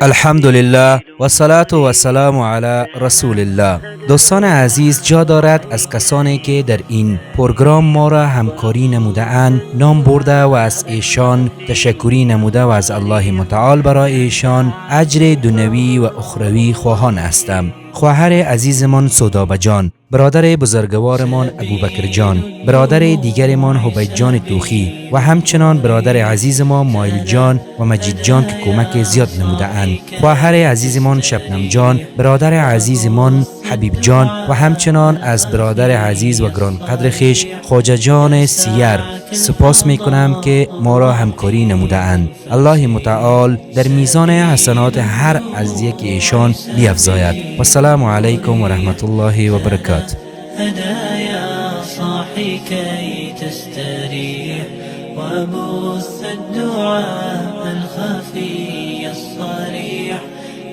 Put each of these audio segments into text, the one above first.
الحمد لله و صلاة و سلام علی رسول الله. دوستان عزیز، جا دارد از کسانی که در این پروگرام ما را همکاری نموده اند نام برده و از ایشان تشکری نموده و از الله متعال برای ایشان اجر دنیوی و اخروی خواهان هستم. خواهر عزیزمان سودابه جان، برادر بزرگوارمان ابوبکر جان، برادر دیگرمان حبیب جان توخی و همچنان برادر عزیزمان مایل جان و مجید جان که کمک زیاد نموده اند. خواهر عزیزمان شبنم جان، برادر عزیزمان حبیب جان و همچنان از برادر عزیز و گرانقدر خویش خواجه جان سیر سپاس می کنم که ما را همکاری نموده اند. الله متعال در میزان حسنات هر از یک ایشان بیفزاید. و السلام علیکم و رحمت الله و برکاته. هدايا صاحي كي تستريح وبث الدعاء الخفي الصريح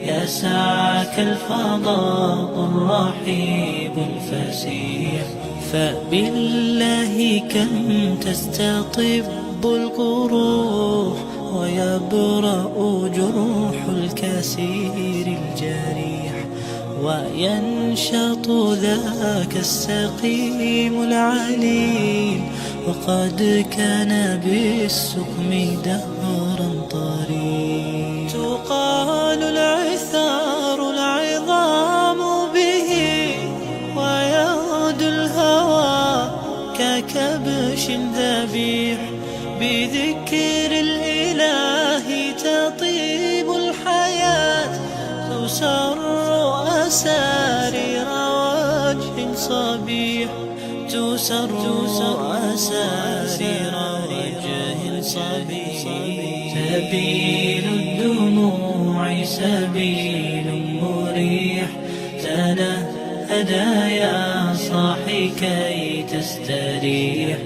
يسعك الفضاء الرحيب الفسيح فبالله كم تستطب القروح ويبرأ جروح الكسير الجريح وينشط ذاك السقيم العليل وقد كان بالسقم دهرا طريق تقال العثار العظام به ويغدو الهوى ككبش ذبيح بذكر الإله تطيب الحياة تسر أسارير وجه صبيح تسر أسارير وجه صبيح سبيل الدموع سبيل مريح تنهدى يا صاحي كي تستريح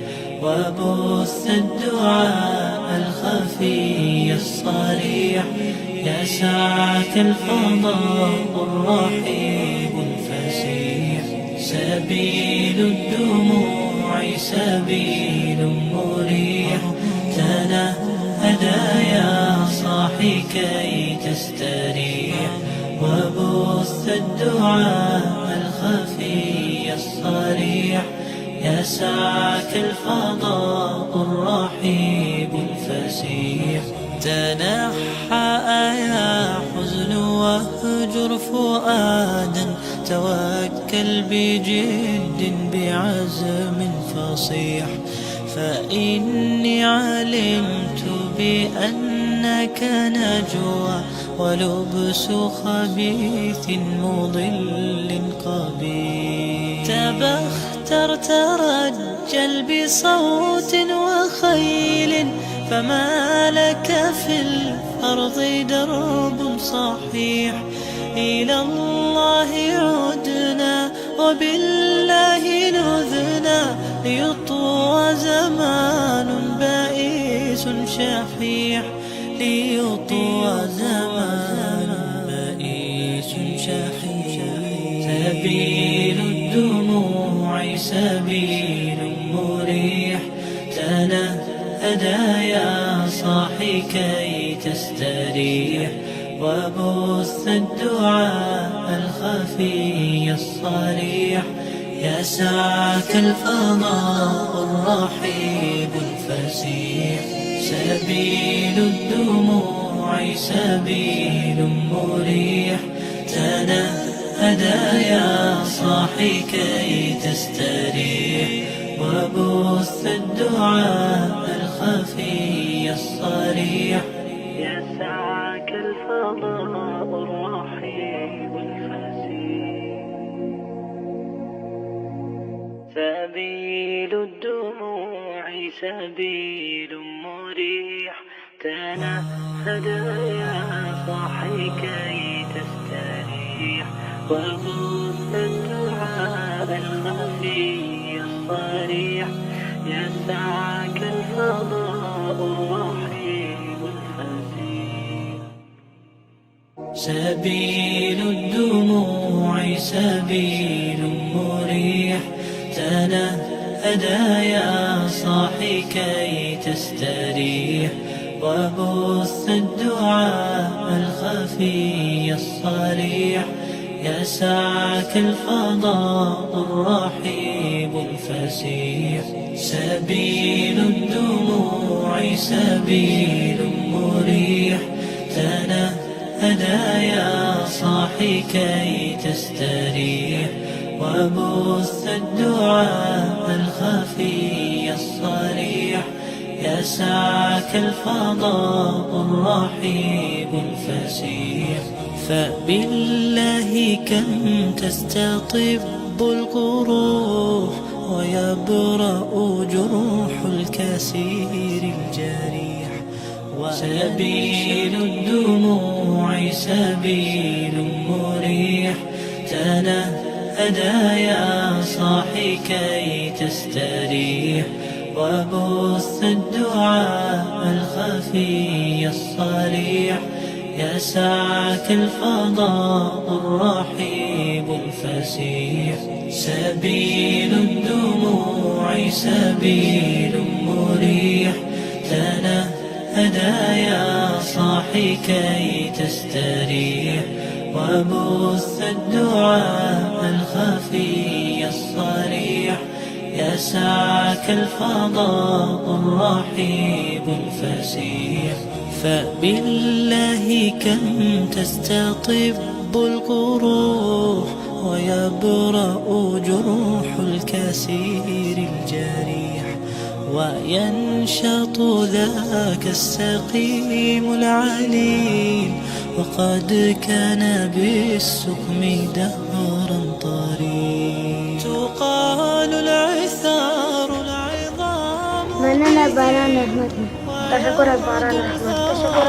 وبث الدعاء الخفي الصريح يسعك الفضاء الرحيب الفسيح سبيل الدموع سبيل مريح تنهدى يا صاحي كي تستريح وبث الدعاء الخفي الصريح يسعك الفضاء الرحيب الفسيح تنحى يا حزن واهجر فؤادا توكل بجد بعزم فصيح فإني علمت بأنك نجوى ولبس خبيث مضل قبيح تبختر ترجل بصوت وخيل فما لك في الأرض درب صحيح إلى الله عدنا وبالله نذنا ليطوى زمان بائس شحيح ليطوى زمان بائس شحيح سبيل الدموع سبيل مريح تنهدى يا صاحي كي تستريح وبث الدعاء الخفي الصريح يسعك الفضاء الرحيب الفسيح سبيل الدموع سبيل مريح تنهدى يا صاحي كي تستريح وبث الدعاء الخفي الصريح يسعك الفضاء الرحيب الفسيح سبيل الدموع سبيل مريح تنهدى يا صاحي كي تستريح وبث الدعاء الخفي الصريح يسعك الفضاء الرحيب الفسيح سبيل الدموع سبيل مريح تنهدى يا صاحي كي تستريح وبث الدعاء الخفي الصريح يسعك الفضاء الرحيب الفسيح سبيل الدموع سبيل مريح تنهدى يا صاحي كي تستريح وبث الدعاء الخفي الصريح يسعك الفضاء الرحيب الفسيح فبالله كم تستطب القروح ويبرأ جروح الكسير الجريح وسبيل الدموع سبيل مريح تنهدى يا صاحي كي تستريح وبث الدعاء الخفي الصريح يسعك الفضاء الرحيب الفسيح سبيل الدموع سبيل مريح تنهدى يا صاحي كي تستريح وبث الدعاء الخفي الصريح يسعك الفضاء الرحيب الفسيح فبالله كم تستطب القروح ويبرأ جروح الكسير الجريح وينشط ذاك السقيم العليل وقد كان بالسقم دهرا طريق تقال العثار العظام مننا باران رحمتنا تشكر باران رحمت تشكر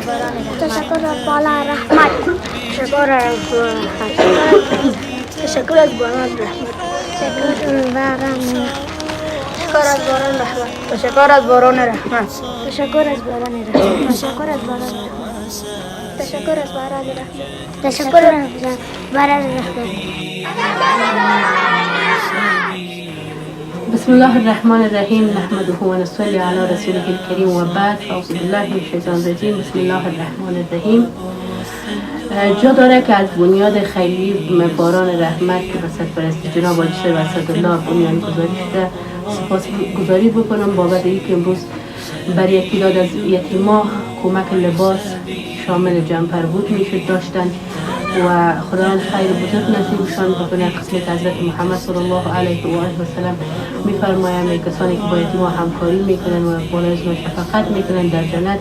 باران رحمت تشكر باران رحمت تشكر باران رحمت تشكر باران رحمت تشكر باران رحمت تشكر باران رحمت تشكر باران رحمت تشكر باران رحمت. بسم الله الرحمن الرحیم نحمده و نصلی علی رسوله الکریم و بعد اعوذ بالله من الشیطان الرجیم بسم الله الرحمن الرحیم. جا داره که از بنیاد خیلی باران رحمت که به سرپرستی جناب حاجی شیخ اسدالله بنیان گذاری شده سپاسگزاری بکنم بابت اینکه امروز برای تعداد از یتیما کمک لباس شامل جمپر بود میشد داشتن و خداوند خیر بزرگ نصیبشان بکنه. قسمت حضرت محمد صلی الله علیه و آله و سلم میفرمایند کسانی که با یتیما همکاری میکنن و بالای ازم شفقت میکنن در جنت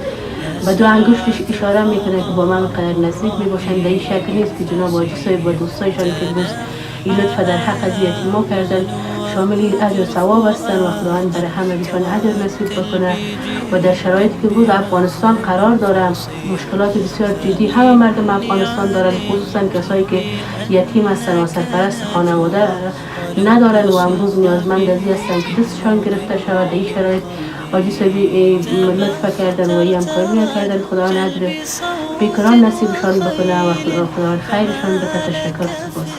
و دو انگشتش اشاره میکنه که با من قدر نزدیک میباشند. در این شک نیست که جناب حاجی صاحب و دوستایشان که روز این لطف در حق از یتیما کردن شامل اجر و ثواب هستند و خداوند برای همه بیشان اجر نصیب بکنه. و در شرایطی که بود افغانستان قرار داره مشکلات بسیار جدی همه مردم افغانستان دارن، خصوصا کسایی که یتیم هستن و سرپرست خانواده ندارن و امروز نیازمند از هستن که دستشان گرفته شود. این شرایط حاجی صاحبی لطف کردن و این همکاری کردن. خداوند اجر بیکران نصیبشان بکنه و خداوند خیرشان بده. تشکر. سپاس.